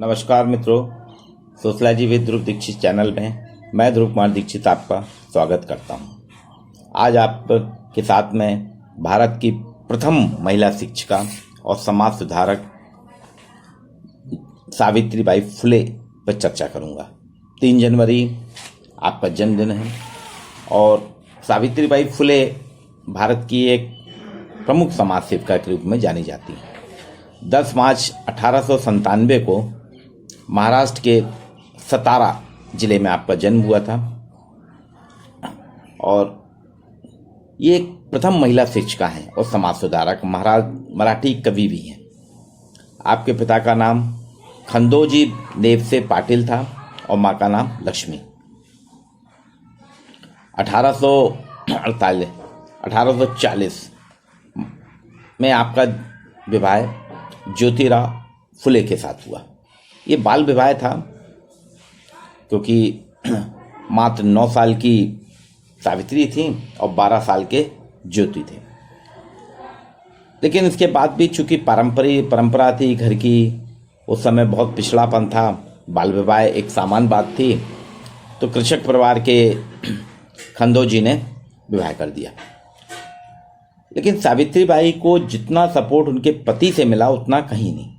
नमस्कार मित्रों, sociology with Dhruv Dikshit channel में मैं ध्रुव कुमार दीक्षित आपका स्वागत करता हूं। आज आपके साथ में भारत की प्रथम महिला शिक्षिका और समाज सुधारक सावित्रीबाई फुले पर चर्चा करूंगा। 3 जनवरी आपका जन्मदिन है और सावित्रीबाई फुले भारत की एक प्रमुख समाज सेविका के रूप में जानी जाती है। 10 मार्च 1897 को महाराष्ट्र के सतारा जिले में आपका जन्म हुआ था और ये एक प्रथम महिला शिक्षिका हैं और समाज सुधारक, मराठी कवि भी हैं। आपके पिता का नाम खंदोजी नेवसे पाटिल था और माँ का नाम लक्ष्मी। 1840 में आपका विवाह ज्योतिराव फुले के साथ हुआ। ये बाल विवाह था क्योंकि मात्र 9 साल की सावित्री थी और 12 साल के ज्योति थे। लेकिन इसके बाद भी चूंकि परंपरा थी घर की, उस समय बहुत पिछड़ापन था, बाल विवाह एक सामान्य बात थी, तो कृषक परिवार के खंदोजी ने विवाह कर दिया। लेकिन सावित्रीबाई को जितना सपोर्ट उनके पति से मिला उतना कहीं नहीं।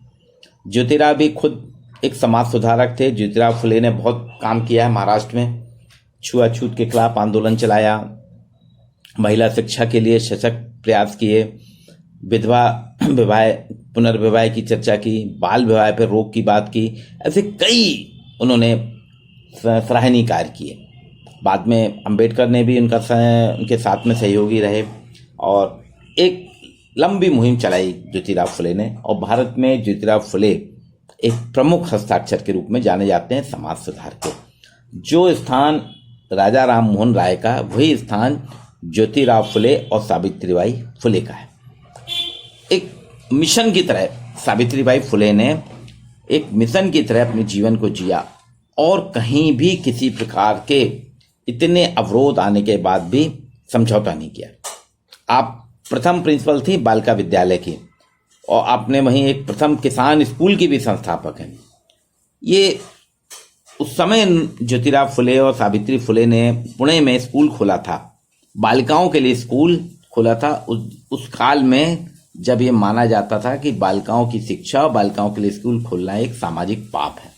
ज्योतिराव भी खुद एक समाज सुधारक थे। ज्योतिराव फुले ने बहुत काम किया है महाराष्ट्र में, छुआछूत के खिलाफ आंदोलन चलाया, महिला शिक्षा के लिए सशक्त प्रयास किए, विधवा विवाह पुनर्विवाह की चर्चा की, बाल विवाह पर रोक की बात की। ऐसे कई उन्होंने सराहनीय कार्य किए। बाद में अंबेडकर ने भी उनके साथ में सहयोगी रहे और एक लंबी मुहिम चलाई ज्योतिराव फुले ने। और भारत में ज्योतिराव फुले एक प्रमुख हस्ताक्षर के रूप में जाने जाते हैं समाज सुधार के। जो स्थान राजा राम मोहन राय का, वही स्थान ज्योतिराव फुले और सावित्रीबाई फुले का है। एक मिशन की तरह सावित्रीबाई फुले ने एक मिशन की तरह अपने जीवन को जिया और कहीं भी किसी प्रकार के इतने अवरोध आने के बाद भी समझौता नहीं किया। आप प्रथम प्रिंसिपल थी बालिका विद्यालय की और आपने वहीं एक प्रथम किसान स्कूल की भी संस्थापक हैं। ये उस समय ज्योतिराव फुले और सावित्री फुले ने पुणे में स्कूल खोला था, बालिकाओं के लिए स्कूल खोला था। उस काल में जब ये माना जाता था कि बालिकाओं की शिक्षा और बालिकाओं के लिए स्कूल खोलना एक सामाजिक पाप है।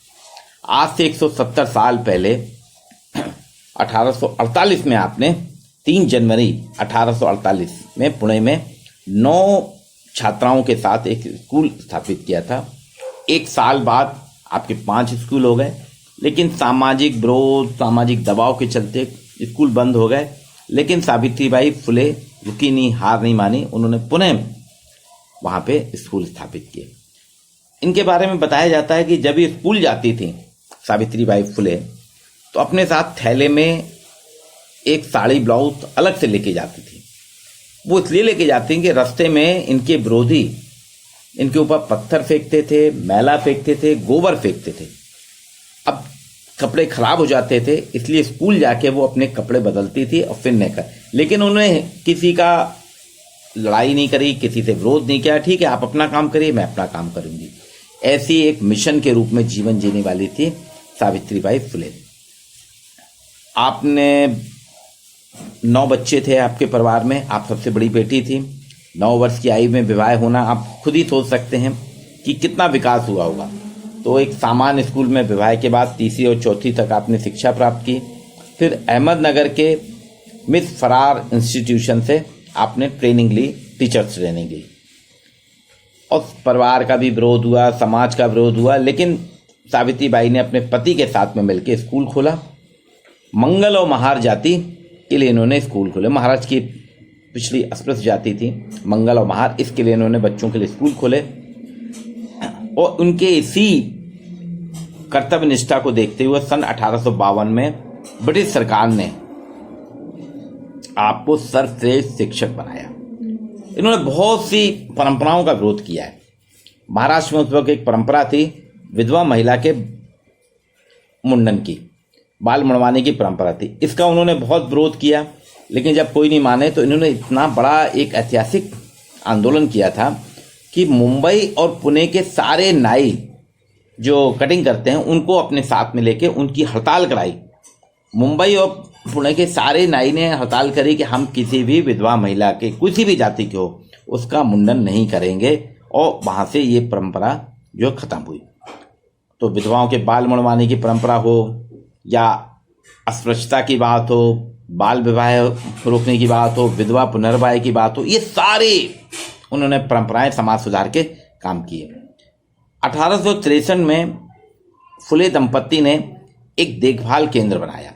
आज से 170 साल पहले 1848 में आपने 3 जनवरी 1848 में पुणे में 9 छात्राओं के साथ एक स्कूल स्थापित किया था। 1 साल बाद आपके 5 स्कूल हो गए, लेकिन सामाजिक विरोध, सामाजिक दबाव के चलते स्कूल बंद हो गए। लेकिन सावित्रीबाई फुले रुकी नहीं, हार नहीं मानी, उन्होंने पुनः वहाँ पे स्कूल स्थापित किए। इनके बारे में बताया जाता है कि जब ये स्कूल जाती थी सावित्रीबाई फुले, तो अपने साथ थैले में एक साड़ी ब्लाउज अलग से लेके जाती थी। वो इसलिए लेके जाती हैं कि रास्ते में इनके विरोधी इनके ऊपर पत्थर फेंकते थे, मैला फेंकते थे, गोबर फेंकते थे। अब कपड़े खराब हो जाते थे, इसलिए स्कूल जाके वो अपने कपड़े बदलती थी और फिर निकल। लेकिन उन्होंने किसी का लड़ाई नहीं करी, किसी से विरोध नहीं किया। ठीक है, आप अपना काम करिए, मैं अपना काम करूंगी। ऐसी एक मिशन के रूप में जीवन जीने वाली थी सावित्रीबाई फुले। आपने 9 बच्चे थे आपके परिवार में, आप सबसे बड़ी बेटी थी। 9 वर्ष की आयु में विवाह होना, आप खुद ही सोच सकते हैं कि कितना विकास हुआ होगा। तो एक सामान्य स्कूल में विवाह के बाद 3री और 4ठी तक आपने शिक्षा प्राप्त की। फिर अहमदनगर के मिस फरार इंस्टीट्यूशन से आपने ट्रेनिंग ली, टीचर्स ट्रेनिंग ली। और परिवार का भी विरोध हुआ, समाज का विरोध हुआ, लेकिन सावित्रीबाई ने अपने पति के साथ में मिलकर स्कूल खोला। मंगल और महार जाति के लिए इन्होंने स्कूल खोले। महाराष्ट्र की पिछड़ी अस्पृश्य जाति थी मंगल और महार, इसके लिए इन्होंने बच्चों के लिए स्कूल खोले। और उनके इसी कर्तव्य निष्ठा को देखते हुए सन 1852 में ब्रिटिश सरकार ने आपको सर्वश्रेष्ठ शिक्षक बनाया। इन्होंने बहुत सी परंपराओं का विरोध किया है। महाराष्ट्र में उस वक्त एक परंपरा थी विधवा महिला के मुंडन की, बाल मुड़वाने की परंपरा थी। इसका उन्होंने बहुत विरोध किया, लेकिन जब कोई नहीं माने तो इन्होंने इतना बड़ा एक ऐतिहासिक आंदोलन किया था कि मुंबई और पुणे के सारे नाई जो कटिंग करते हैं उनको अपने साथ में लेके उनकी हड़ताल कराई। मुंबई और पुणे के सारे नाई ने हड़ताल करी कि हम किसी भी विधवा महिला के किसी भी जाति के हो उसका मुंडन नहीं करेंगे, और वहाँ से ये परंपरा जो खत्म हुई। तो विधवाओं के बाल मुड़वाने की परंपरा हो या अस्पृश्यता की बात हो, बाल विवाह रोकने की बात हो, विधवा पुनर्विवाह की बात हो, ये सारे उन्होंने परंपराएं समाज सुधार के काम किए। 1863 में फुले दंपत्ति ने एक देखभाल केंद्र बनाया,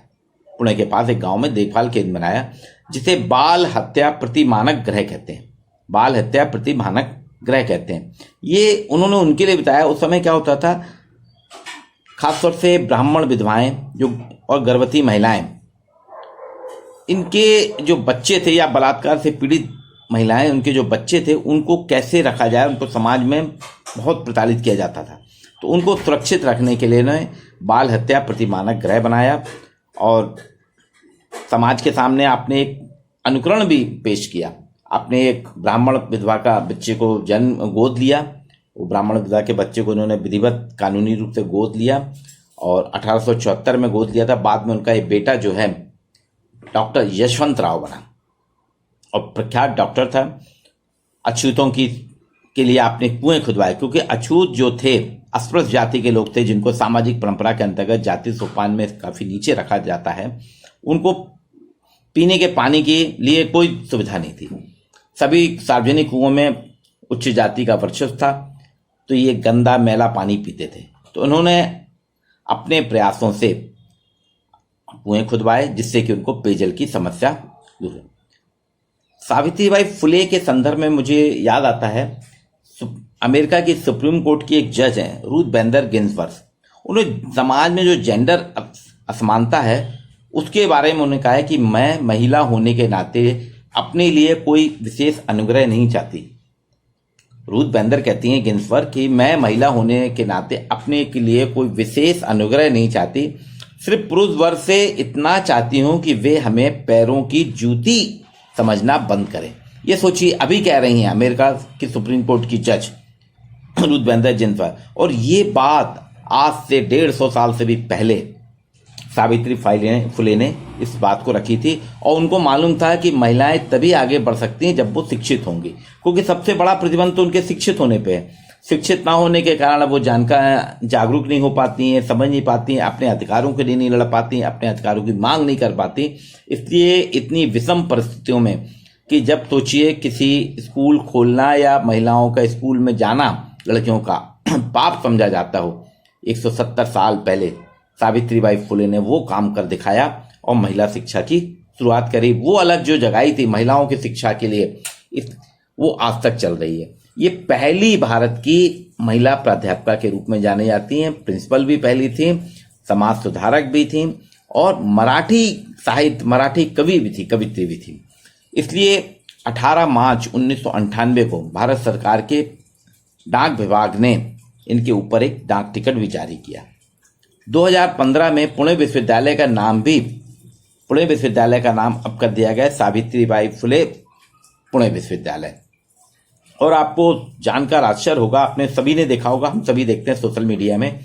पुणे के पास एक गांव में देखभाल केंद्र बनाया, जिसे बाल हत्या प्रति मानक गृह कहते हैं। बाल हत्या प्रति मानक गृह कहते हैं। ये उन्होंने उनके लिए बताया। उस समय क्या होता था, खासतौर से ब्राह्मण विधवाएं जो और गर्भवती महिलाएं, इनके जो बच्चे थे या बलात्कार से पीड़ित महिलाएं, उनके जो बच्चे थे उनको कैसे रखा जाए, उनको समाज में बहुत प्रताड़ित किया जाता था। तो उनको सुरक्षित रखने के लिए उन्होंने बाल हत्या प्रति मानक गृह बनाया और समाज के सामने आपने एक अनुकरण भी पेश किया। आपने एक ब्राह्मण विधवा का बच्चे को गोद लिया, वो ब्राह्मण विधवा के बच्चे को उन्होंने विधिवत कानूनी रूप से गोद लिया और 1874 में गोद लिया था। बाद में उनका एक बेटा जो है डॉक्टर यशवंत राव बना और प्रख्यात डॉक्टर था। अछूतों के लिए आपने कुएं खुदवाए, क्योंकि अछूत जो थे अस्पृश्य जाति के लोग थे, जिनको सामाजिक परंपरा के अंतर्गत जाति सोपान में काफ़ी नीचे रखा जाता है, उनको पीने के पानी के लिए कोई सुविधा नहीं थी। सभी सार्वजनिक कुओं में उच्च जाति का वर्चस्व था, तो ये गंदा मैला पानी पीते थे। तो उन्होंने अपने प्रयासों से कुएं खुदवाए जिससे कि उनको पेयजल की समस्या दूर हो। सावित्रीबाई फुले के संदर्भ में मुझे याद आता है, अमेरिका की सुप्रीम कोर्ट की एक जज हैं रूथ बेंदर गिन्सबर्ग। उन्होंने समाज में जो जेंडर असमानता है उसके बारे में उन्होंने कहा है कि मैं महिला होने के नाते अपने लिए कोई विशेष अनुग्रह नहीं चाहती। रूथ बेंदर कहती हैं गिन्सबर्ग कि मैं महिला होने के नाते अपने के लिए कोई विशेष अनुग्रह नहीं चाहती, सिर्फ पुरुष वर्ग से इतना चाहती हूं कि वे हमें पैरों की जूती समझना बंद करें। ये सोचिए, अभी कह रही हैं अमेरिका की सुप्रीम कोर्ट की जज रूथ बेंदर गिन्सबर्ग, और ये बात आज से 150 साल से भी पहले सावित्री फुले ने इस बात को रखी थी। और उनको मालूम था कि महिलाएं तभी आगे बढ़ सकती हैं जब वो शिक्षित होंगी, क्योंकि सबसे बड़ा प्रतिबंध तो उनके शिक्षित होने पे है। शिक्षित ना होने के कारण वो जागरूक नहीं हो पाती हैं, समझ नहीं पाती हैं, अपने अधिकारों के लिए नहीं लड़ पाती, अपने अधिकारों की मांग नहीं कर पाती। इसलिए इतनी विषम परिस्थितियों में कि जब सोचिए किसी स्कूल खोलना या महिलाओं का स्कूल में जाना लड़कियों का पाप समझा जाता हो, 170 साल पहले सावित्रीबाई फुले ने वो काम कर दिखाया और महिला शिक्षा की शुरुआत करी। वो अलग जो जगाई थी महिलाओं की शिक्षा के लिए, वो आज तक चल रही है। ये पहली भारत की महिला प्राध्यापिका के रूप में जाने जाती हैं। प्रिंसिपल भी पहली थी, समाज सुधारक भी थी और मराठी साहित्य, मराठी कवि भी थी, कवित्री भी थी। इसलिए 18 मार्च 1998 को भारत सरकार के डाक विभाग ने इनके ऊपर एक डाक टिकट भी जारी किया। 2015 में पुणे विश्वविद्यालय का नाम अब कर दिया गया सावित्रीबाई फुले पुणे विश्वविद्यालय। और आपको जानकर आश्चर्य होगा, आपने सभी ने देखा होगा, हम सभी देखते हैं सोशल मीडिया में,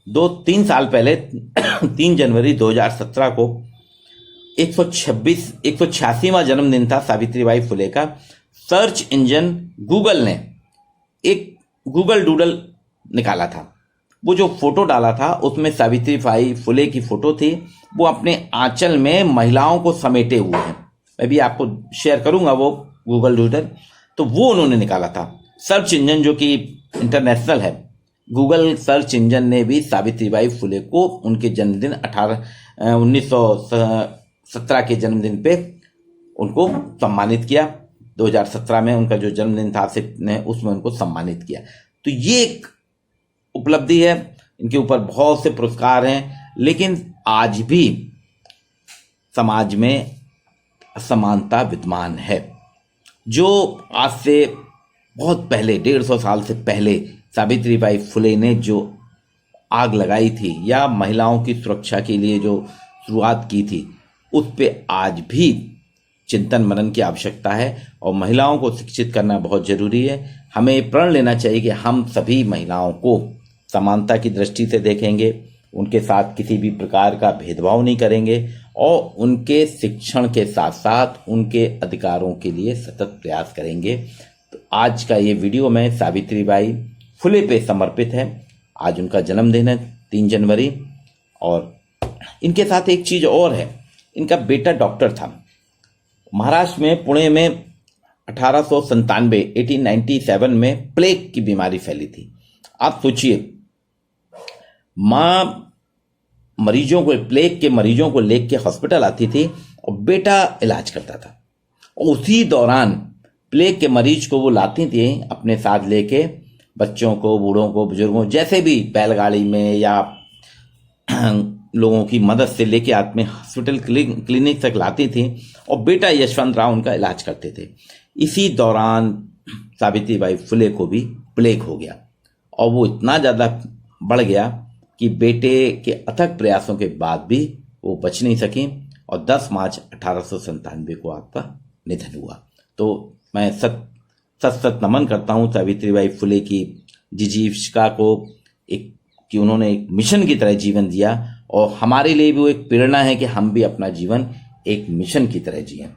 2-3 साल पहले 3 जनवरी 2017 को 186वां जन्मदिन था सावित्रीबाई फुले का। सर्च इंजन गूगल ने एक गूगल डूडल निकाला था। वो जो फोटो डाला था उसमें सावित्रीबाई फुले की फोटो थी, वो अपने आंचल में महिलाओं को समेटे हुए हैं। मैं भी आपको शेयर करूंगा वो गूगल डूडल, तो वो उन्होंने निकाला था। सर्च इंजन जो कि इंटरनेशनल है, गूगल सर्च इंजन ने भी सावित्रीबाई फुले को उनके जन्मदिन 1917 के जन्मदिन पे उनको सम्मानित किया। 2017 में उनका जो जन्मदिन था उसमें उनको सम्मानित किया। तो ये एक उपलब्धि है। इनके ऊपर बहुत से पुरस्कार हैं, लेकिन आज भी समाज में असमानता विद्यमान है। जो आज से बहुत पहले 150 साल से पहले सावित्रीबाई फुले ने जो आग लगाई थी या महिलाओं की सुरक्षा के लिए जो शुरुआत की थी, उस पे आज भी चिंतन मनन की आवश्यकता है और महिलाओं को शिक्षित करना बहुत जरूरी है। हमें प्रण लेना चाहिए कि हम सभी महिलाओं को समानता की दृष्टि से देखेंगे, उनके साथ किसी भी प्रकार का भेदभाव नहीं करेंगे और उनके शिक्षण के साथ साथ उनके अधिकारों के लिए सतत प्रयास करेंगे। तो आज का ये वीडियो में सावित्रीबाई फुले पे समर्पित है। आज उनका जन्मदिन है 3 जनवरी। और इनके साथ एक चीज़ और है, इनका बेटा डॉक्टर था। महाराष्ट्र में पुणे में 1897 में प्लेग की बीमारी फैली थी। आप सोचिए, माँ मरीजों को, प्लेग के मरीजों को लेके हॉस्पिटल आती थी और बेटा इलाज करता था। और उसी दौरान प्लेग के मरीज को वो लाती थी अपने साथ लेके, बच्चों को, बूढ़ों को, बुजुर्गों, जैसे भी बैलगाड़ी में या लोगों की मदद से लेके आदमी हॉस्पिटल क्लिनिक तक लाती थी और बेटा यशवंत राव उनका इलाज करते थे। इसी दौरान सावित्रीबाई फुले को भी प्लेग हो गया और वो इतना ज़्यादा बढ़ गया कि बेटे के अथक प्रयासों के बाद भी वो बच नहीं सकी और 10 मार्च 1897 को आपका निधन हुआ। तो मैं सत नमन करता हूँ सावित्रीबाई फुले की जिजीविका को, कि उन्होंने एक मिशन की तरह जीवन दिया और हमारे लिए भी वो एक प्रेरणा है कि हम भी अपना जीवन एक मिशन की तरह जिएं।